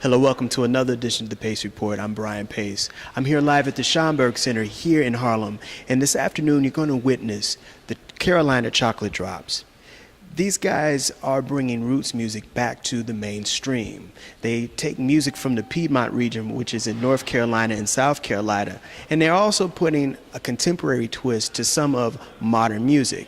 Hello, welcome to another edition of the Pace Report. I'm Brian Pace. I'm here live at the Schomburg Center here in Harlem, and this afternoon you're going to witness the Carolina Chocolate Drops. These guys are bringing roots music back to the mainstream. They take music from the Piedmont region, which is in North Carolina and South Carolina, and they're also putting a contemporary twist to some of modern music.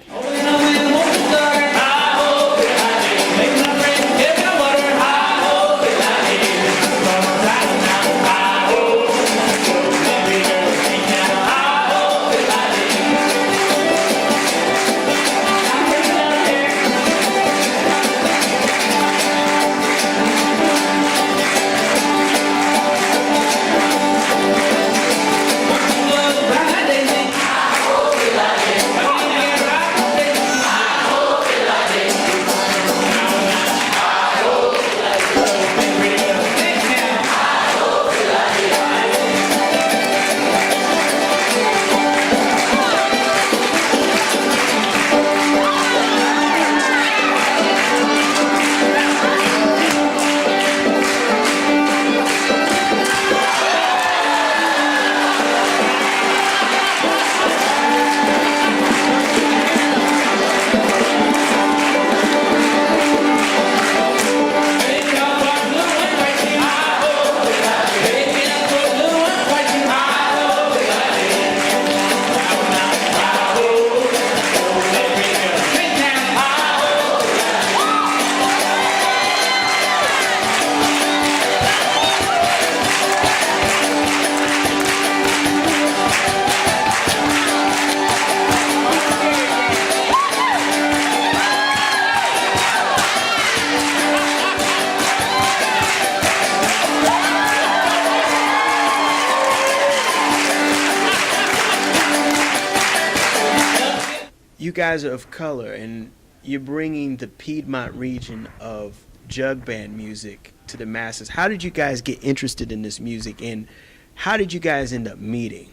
You guys are of color, and you're bringing the Piedmont region of jug band music to the masses. How did you guys get interested in this music, and how did you guys end up meeting?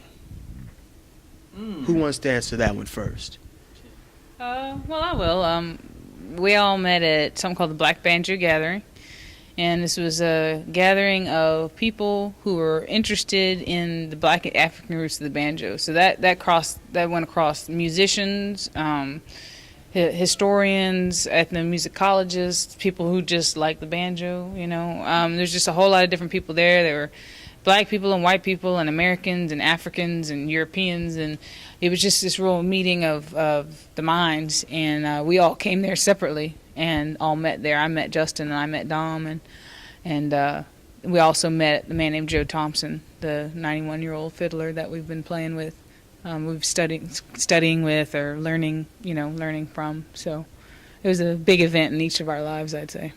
Who wants to answer that one first? Well, I will. We all met at something called the Black Banjo Gathering, and this was a gathering of people who were interested in the Black and African roots of the banjo. So that went across musicians, historians, ethnomusicologists, people who just like the banjo. There's just a whole lot of different people there. There were Black people and white people and Americans and Africans and Europeans, and it was just this real meeting of the minds. And we all came there separately and all met there. I met Justin and I met Dom, and we also met a man named Joe Thompson, the 91-year-old fiddler that we've been playing with. We've studying with or learning from. So it was a big event in each of our lives, I'd say.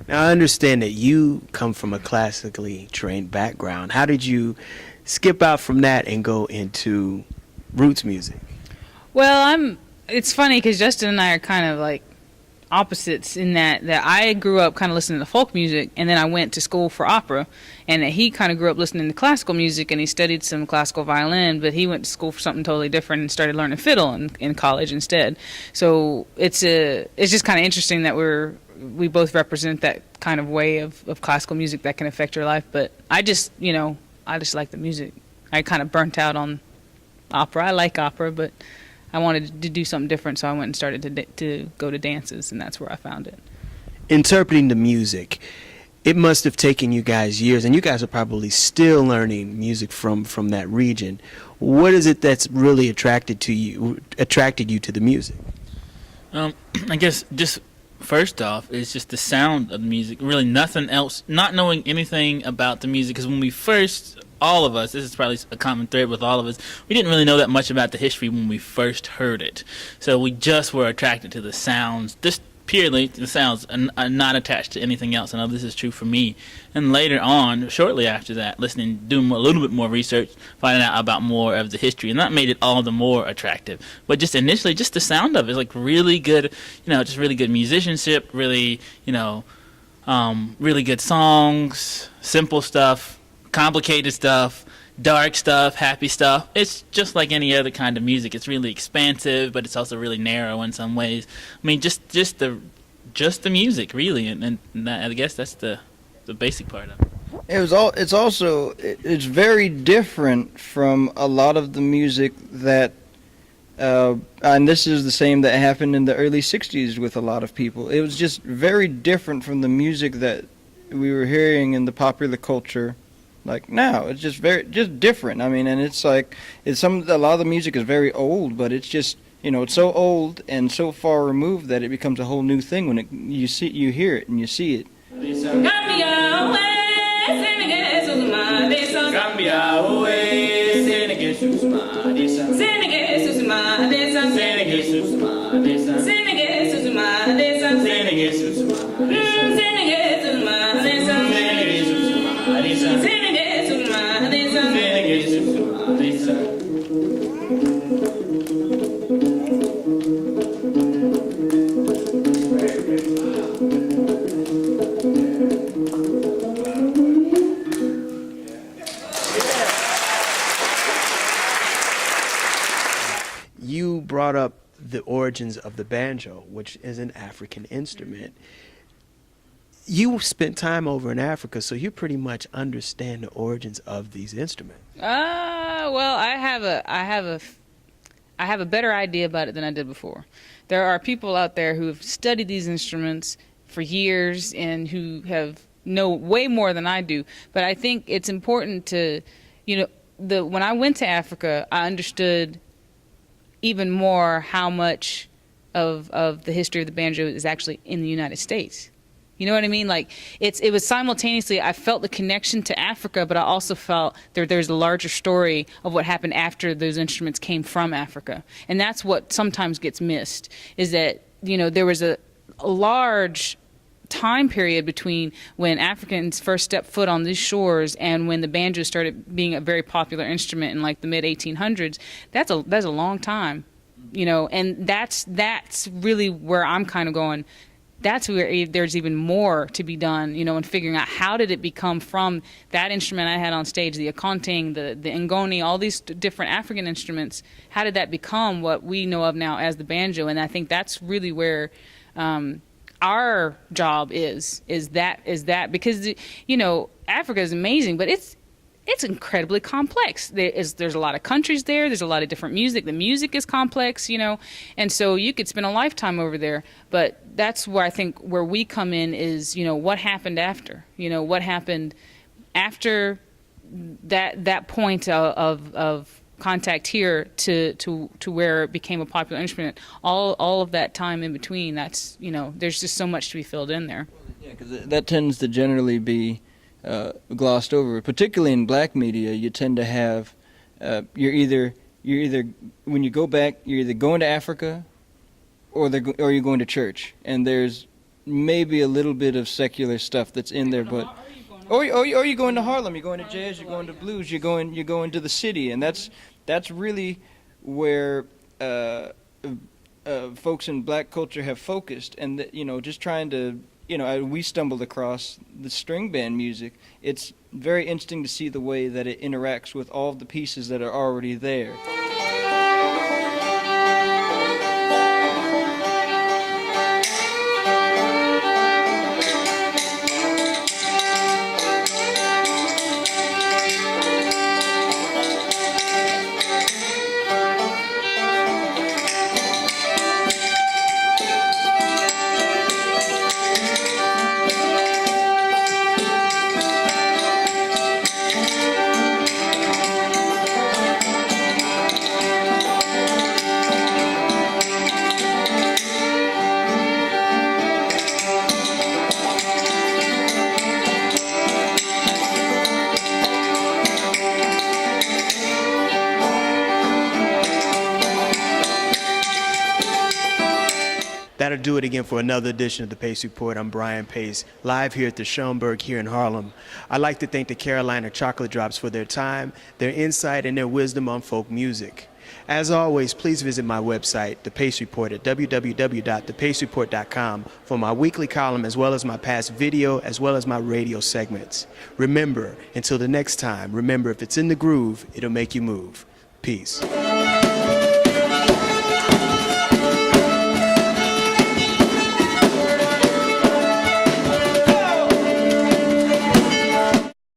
Now, I understand that you come from a classically trained background. How did you skip out from that and go into roots music? Well, it's funny because Justin and I are kind of like opposites in that I grew up kind of listening to folk music, and then I went to school for opera, and that he kind of grew up listening to classical music, and he studied some classical violin, but he went to school for something totally different and started learning fiddle in college instead. So it's just kind of interesting that we both represent that kind of way of classical music that can affect your life. But I just like the music. I kind of burnt out on opera. I like opera, but I wanted to do something different, so I went and started to go to dances, and that's where I found it. Interpreting the music, it must have taken you guys years, and you guys are probably still learning music from that region. What is it that's really attracted you to the music? I guess just first off, it's just the sound of the music. Really nothing else, not knowing anything about the music, because when we first... all of us, this is probably a common thread with all of us, we didn't really know that much about the history when we first heard it. So we just were attracted to the sounds, just purely the sounds, and not attached to anything else. I know this is true for me. And later on, shortly after that, doing a little bit more research, finding out about more of the history, and that made it all the more attractive. But just initially, just the sound of it is like really good, just really good musicianship, really, really good songs, simple stuff, complicated stuff, dark stuff, happy stuff. It's just like any other kind of music. It's really expansive, but it's also really narrow in some ways. I mean, just the music, really, and that, I guess that's the basic part of it. It's very different from a lot of the music that, and this is the same that happened in the early '60s with a lot of people. It was just very different from the music that we were hearing in the popular culture. Like now, it's just different. I mean, and it's like a lot of the music is very old, but it's just, it's so old and so far removed that it becomes a whole new thing when you hear it and you see it. You brought up the origins of the banjo, which is an African instrument. You spent time over in Africa, so you pretty much understand the origins of these instruments. Well, I have a better idea about it than I did before. There are people out there who have studied these instruments for years and who know way more than I do. But I think it's important to, when I went to Africa, I understood even more how much of the history of the banjo is actually in the United States. You know what I mean? Like it was simultaneously, I felt the connection to Africa, but I also felt there's a larger story of what happened after those instruments came from Africa. And that's what sometimes gets missed, is that, there was a large time period between when Africans first stepped foot on these shores and when the banjo started being a very popular instrument in like the mid 1800s. That's a long time, and that's really where I'm kind of going. That's where there's even more to be done, in figuring out how did it become from that instrument I had on stage, the akonting, the ngoni, all these different African instruments. How did that become what we know of now as the banjo? And I think that's really where our job is that because Africa is amazing, but it's incredibly complex. There's a lot of countries there. There's a lot of different music. The music is complex, and so you could spend a lifetime over there. But that's where I think where we come in is, what happened after? What happened after that point of contact here to where it became a popular instrument. All of that time in between. There's just so much to be filled in there. Yeah, because that tends to generally be glossed over, particularly in black media. You tend to have you're either when you go back, you're either going to Africa or you're going to church, and there's maybe a little bit of secular stuff that's in there, but or you're going to Harlem, you're going to jazz, you're going to blues, you're going to the city, and that's really where folks in black culture have focused, and just trying to. We stumbled across the string band music. It's very interesting to see the way that it interacts with all of the pieces that are already there. That'll do it again for another edition of the Pace Report. I'm Brian Pace, live here at the Schaumburg here in Harlem. I'd like to thank the Carolina Chocolate Drops for their time, their insight, and their wisdom on folk music. As always, please visit my website, The Pace Report, at www.thepacereport.com for my weekly column, as well as my past video, as well as my radio segments. Remember, until the next time, remember, if it's in the groove, it'll make you move. Peace.